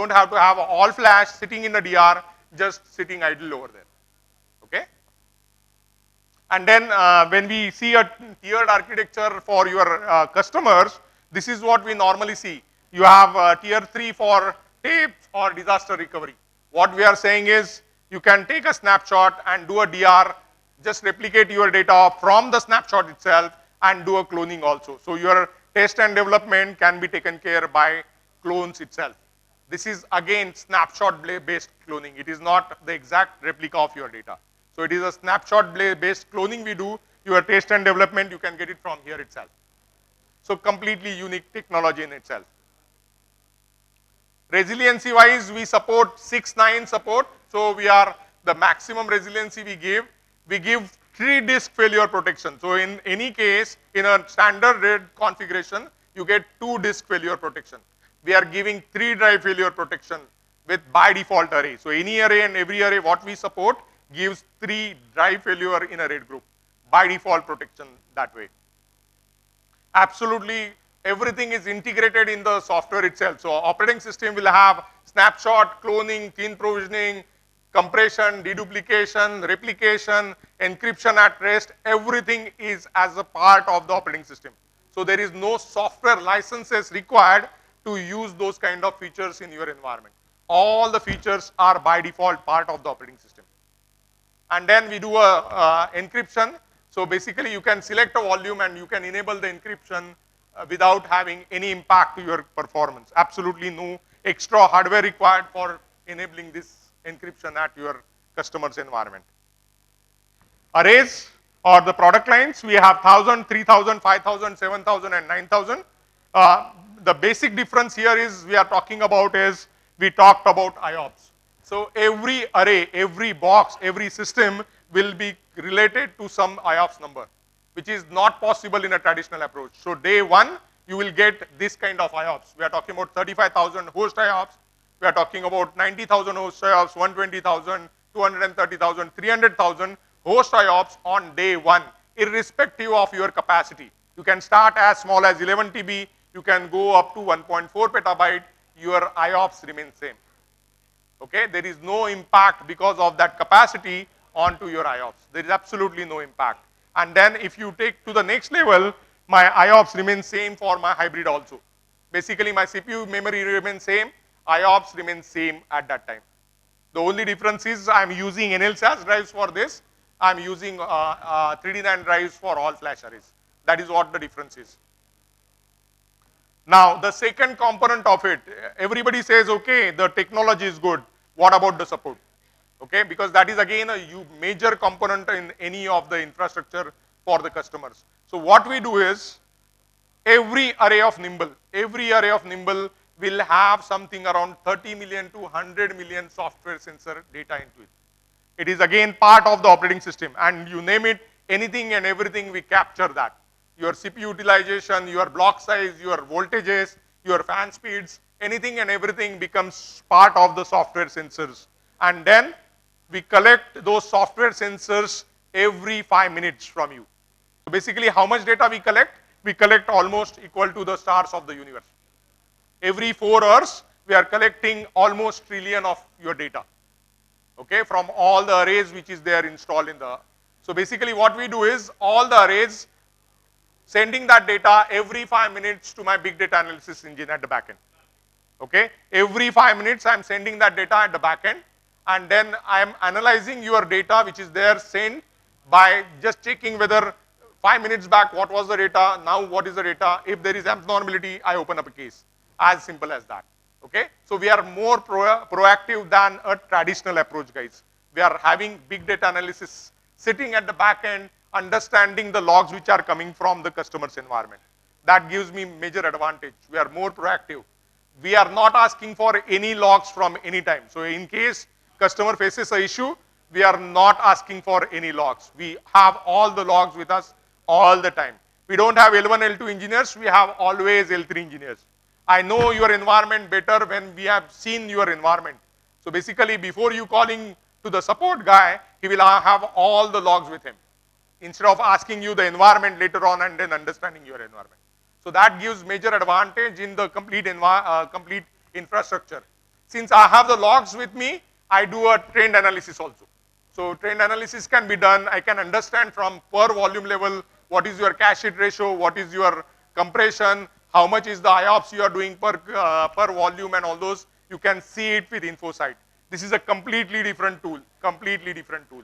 don't have to have all flash sitting in the DR, just sitting idle over there. Okay? And then when we see a tiered architecture for your customers, this is what we normally see. You have tier 3 for tape or disaster recovery. What we are saying is you can take a snapshot and do a DR, just replicate your data from the snapshot itself and do a cloning also. So your test and development can be taken care by clones itself. This is again snapshot based cloning. It is not the exact replica of your data. So it is a snapshot based cloning we do. Your test and development, you can get it from here itself. So completely unique technology in itself. Resiliency wise, we support 6-9 support. So we are the maximum resiliency we give. We give 3 disk failure protection. So in any case, in a standard RAID configuration, you get 2 disk failure protection. We are giving 3 drive failure protection with by default array. So any array and every array what we support gives 3 drive failure in a RAID group. By default protection that way. Absolutely everything is integrated in the software itself. So operating system will have snapshot, cloning, clean provisioning, compression, deduplication, replication, encryption at rest, everything is as a part of the operating system. So there is no software licenses required to use those kind of features in your environment. All the features are by default part of the operating system. And then we do a encryption. So basically you can select a volume and you can enable the encryption without having any impact to your performance. Absolutely no extra hardware required for enabling this encryption at your customer's environment. Arrays or the product lines, we have 1,000, 3,000, 5,000, 7,000 and 9,000. The basic difference here is we are talking about is we talked about IOPS. So every array, every box, every system will be related to some IOPS number, which is not possible in a traditional approach. So day 1, you will get this kind of IOPS. We are talking about 35,000 host IOPS. We are talking about 90,000 host IOPS, 120,000, 230,000, 300,000 host IOPS on day 1, irrespective of your capacity. You can start as small as 11 TB, you can go up to 1.4 petabyte, your IOPS remains same. Okay, there is no impact because of that capacity onto your IOPS. There is absolutely no impact. And then if you take to the next level, my IOPS remains same for my hybrid also. Basically my CPU memory remains same, IOPS remains same at that time. The only difference is I'm using NLSAS drives for this, I'm using 3D NAND drives for all flash arrays. That is what the difference is. Now the second component of it, everybody says okay, the technology is good, what about the support? Okay, because that is again a major component in any of the infrastructure for the customers. So what we do is every array of Nimble will have something around 30 million to 100 million software sensor data into it. It is again part of the operating system, and you name it, anything and everything we capture that. Your CPU utilization, your block size, your voltages, your fan speeds, anything and everything becomes part of the software sensors. And then we collect those software sensors every 5 minutes from you. So basically how much data we collect? We collect almost equal to the stars of the universe. Every 4 hours, we are collecting almost trillion of your data. Okay, from all the arrays which is there installed in the. So basically what we do is all the arrays sending that data every 5 minutes to my big data analysis engine at the back end. Okay, every 5 minutes I am sending that data at the back end, and then I am analyzing your data which is there sent by just checking whether 5 minutes back what was the data, now what is the data. If there is abnormality, I open up a case. As simple as that. Okay, so we are more proactive than a traditional approach, guys. We are having big data analysis sitting at the back end, understanding the logs which are coming from the customer's environment. That gives me major advantage. We are more proactive. We are not asking for any logs from any time. So in case customer faces an issue, we are not asking for any logs. We have all the logs with us all the time. We don't have L1, L2 engineers, we have always L3 engineers. I know your environment better when we have seen your environment. So basically before you calling to the support guy, he will have all the logs with him, instead of asking you the environment later on and then understanding your environment. So that gives major advantage in the complete infrastructure. since I have the logs with me, I do a trend analysis also. So trend analysis can be done. I can understand from per volume level, what is your cache hit ratio, what is your compression, how much is the IOPS you are doing per volume and all those. You can see it with InfoSight. This is a completely different tool, completely different tool.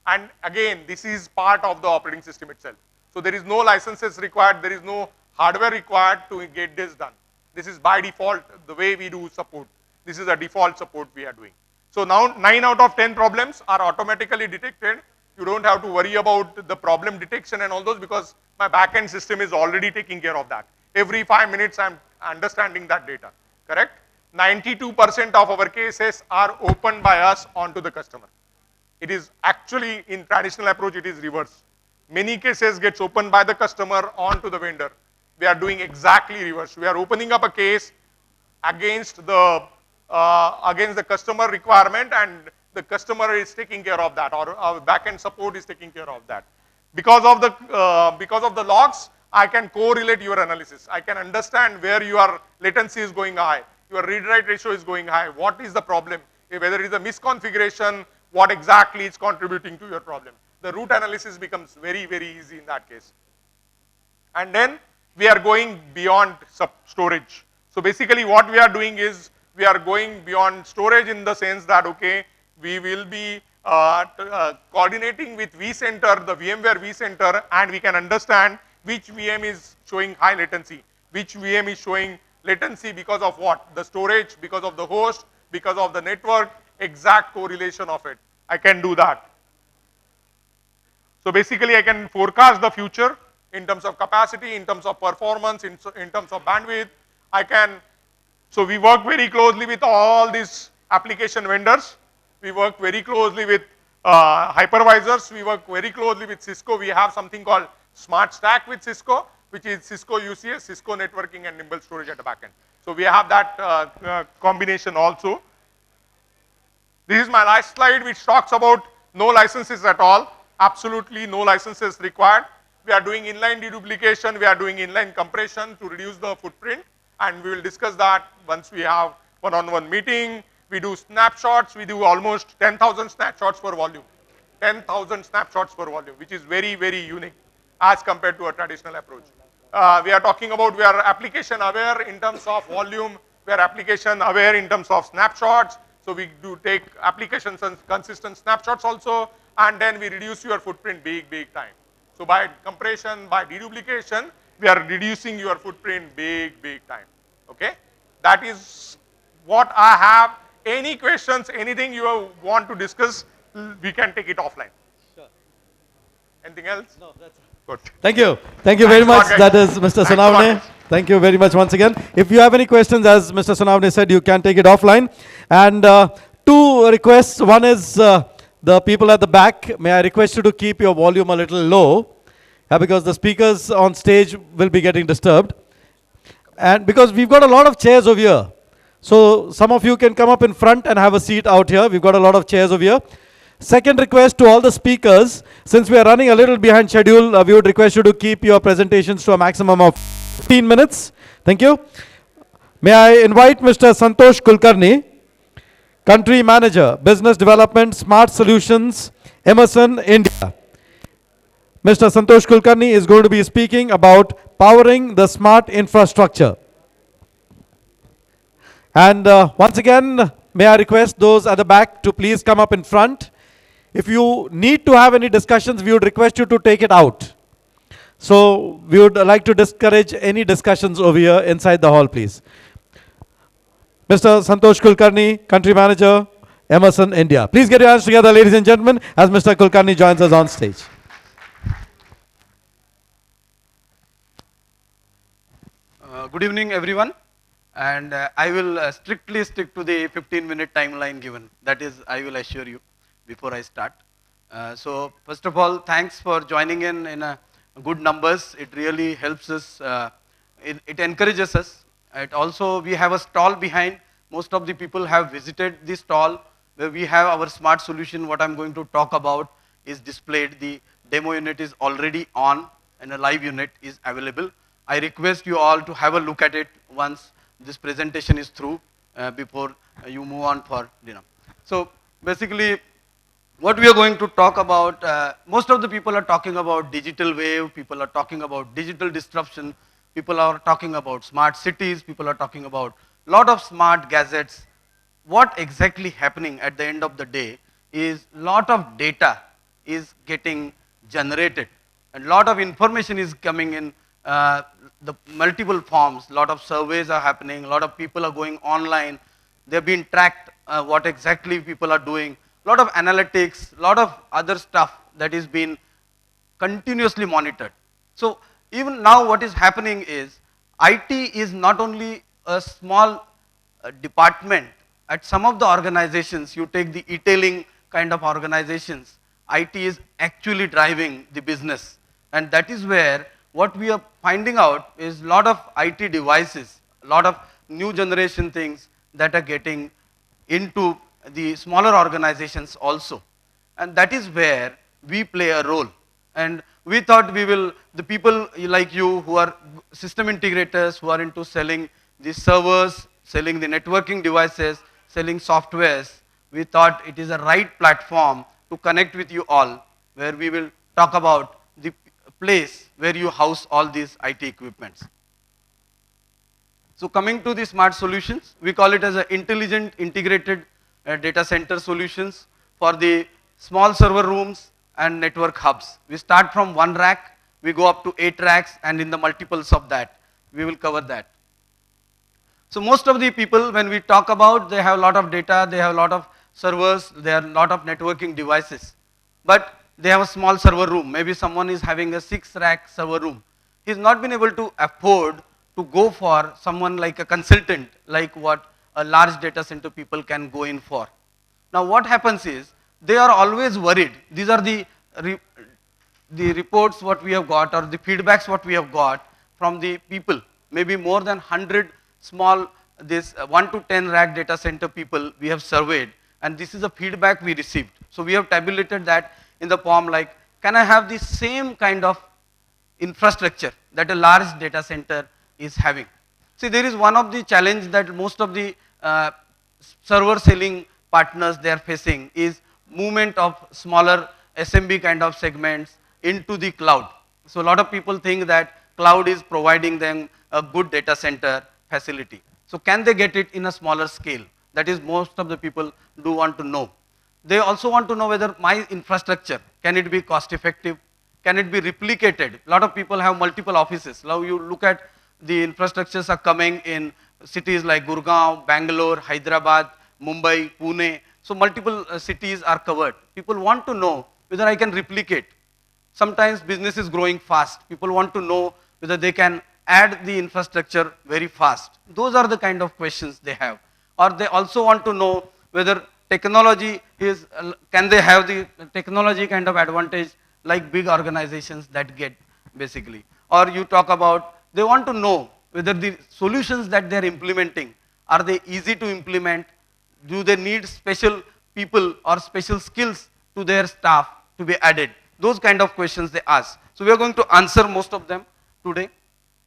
And again, this is part of the operating system itself. So there is no licenses required, there is no hardware required to get this done. This is by default the way we do support. This is a default support we are doing. So now 9 out of 10 problems are automatically detected. You don't have to worry about the problem detection and all those because my backend system is already taking care of that. Every 5 minutes I'm understanding that data, correct? 92% of our cases are opened by us onto the customer. It is actually in traditional approach, it is reverse. Many cases gets opened by the customer onto the vendor. We are doing exactly reverse. We are opening up a case against the customer requirement and the customer is taking care of that, or our backend support is taking care of that. Because of the logs, I can correlate your analysis. I can understand where your latency is going high, your read-write ratio is going high, what is the problem, whether it is a misconfiguration, what exactly is contributing to your problem. The root analysis becomes very, very easy in that case. And then we are going beyond storage. So basically what we are doing is we are going beyond storage in the sense that, okay, we will be coordinating with vCenter, the VMware vCenter, and we can understand which VM is showing high latency, which VM is showing latency because of what? The storage, because of the host, because of the network, exact correlation of it. I can do that. So basically I can forecast the future in terms of capacity, in terms of performance, in terms of bandwidth. So we work very closely with all these application vendors. We work very closely with hypervisors. We work very closely with Cisco. We have something called Smart Stack with Cisco, which is Cisco UCS, Cisco networking and Nimble storage at the back end. So we have that combination also. This is my last slide, which talks about no licenses at all. Absolutely no licenses required. We are doing inline deduplication. We are doing inline compression to reduce the footprint. And we will discuss that once we have one-on-one meeting. We do snapshots. We do almost 10,000 snapshots per volume. 10,000 snapshots per volume, which is very, very unique as compared to a traditional approach. We are talking about, we are application aware in terms of volume. We are application aware in terms of snapshots. So we do take applications and consistent snapshots also. And then we reduce your footprint big, big time. So by compression, by deduplication, we are reducing your footprint big, big time. Okay? That is what I have. Any questions, anything you want to discuss, we can take it offline. Sure. Anything else? No, that's it. Good. Thank you. Thank you very much. That is Mr. Sonavne. Thank you very much once again. If you have any questions, as Mr. Sonavne said, you can take it offline. And two requests. One is the people at the back, may I request you to keep your volume a little low, because the speakers on stage will be getting disturbed. And because we've got a lot of chairs over here. So some of you can come up in front and have a seat out here. We've got a lot of chairs over here. Second request to all the speakers, since we are running a little behind schedule, we would request you to keep your presentations to a maximum of 15 minutes. Thank you. May I invite Mr. Santosh Kulkarni, Country Manager, Business Development, Smart Solutions, Emerson, India. Mr. Santosh Kulkarni is going to be speaking about powering the smart infrastructure. And once again, may I request those at the back to please come up in front. If you need to have any discussions, we would request you to take it out. So we would like to discourage any discussions over here inside the hall, please. Mr. Santosh Kulkarni, Country Manager, Emerson, India. Please get your hands together, ladies and gentlemen, as Mr. Kulkarni joins us on stage. Good evening, everyone. And I will strictly stick to the 15-minute timeline given. That is, I will assure you before I start. So first of all, thanks for joining in good numbers. It really helps us. It encourages us. It also, we have a stall behind. Most of the people have visited the stall where we have our smart solution. What I'm going to talk about is displayed. The demo unit is already on and a live unit is available. I request you all to have a look at it once this presentation is through. before you move on for dinner. So basically, what we are going to talk about, most of the people are talking about digital wave, people are talking about digital disruption, people are talking about smart cities, people are talking about lot of smart gadgets. What exactly happening at the end of the day is lot of data is getting generated and lot of information is coming in the multiple forms. Lot of surveys are happening, lot of people are going online, they're being tracked what exactly people are doing, lot of analytics, lot of other stuff that is being continuously monitored. So even now what is happening is IT is not only a small department. At some of the organizations, you take the e-tailing kind of organizations, IT is actually driving the business. And that is where what we are finding out is lot of IT devices, a lot of new generation things that are getting into the smaller organizations also. And that is where we play a role. And we thought we will, the people like you who are system integrators, who are into selling the servers, selling the networking devices, selling softwares, we thought it is a right platform to connect with you all, where we will talk about the place where you house all these IT equipments. So coming to the smart solutions, we call it as an intelligent integrated data center solutions for the small server rooms and network hubs. We start from 1 rack, we go up to 8 racks, and in the multiples of that, we will cover that. So most of the people, when we talk about, they have a lot of data, they have a lot of servers, they have a lot of networking devices, but they have a small server room. Maybe someone is having a 6 rack server room. He's not been able to afford to go for someone like a consultant, like what a large data center people can go in for. Now what happens is, they are always worried. These are the reports what we have got, or the feedbacks what we have got from the people. Maybe more than 100 small, this 1 to 10 rack data center people we have surveyed, and this is the feedback we received. So we have tabulated that in the form like, can I have the same kind of infrastructure that a large data center is having? See, there is one of the challenge that most of the server selling partners they are facing is movement of smaller SMB kind of segments into the cloud. So a lot of people think that cloud is providing them a good data center facility. So can they get it in a smaller scale? That is most of the people do want to know. They also want to know whether my infrastructure, can it be cost effective? Can it be replicated? A lot of people have multiple offices. Now you look at the infrastructures are coming in cities like Gurgaon, Bangalore, Hyderabad, Mumbai, Pune. So multiple cities are covered. People want to know whether I can replicate. Sometimes business is growing fast. People want to know whether they can add the infrastructure very fast. Those are the kind of questions they have. Or they also want to know whether technology is, can they have the technology kind of advantage like big organizations that get basically. Or you talk about, they want to know whether the solutions that they are implementing, are they easy to implement? Do they need special people or special skills to their staff to be added? Those kind of questions they ask. So we are going to answer most of them today.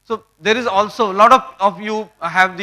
So there is also a lot of you have the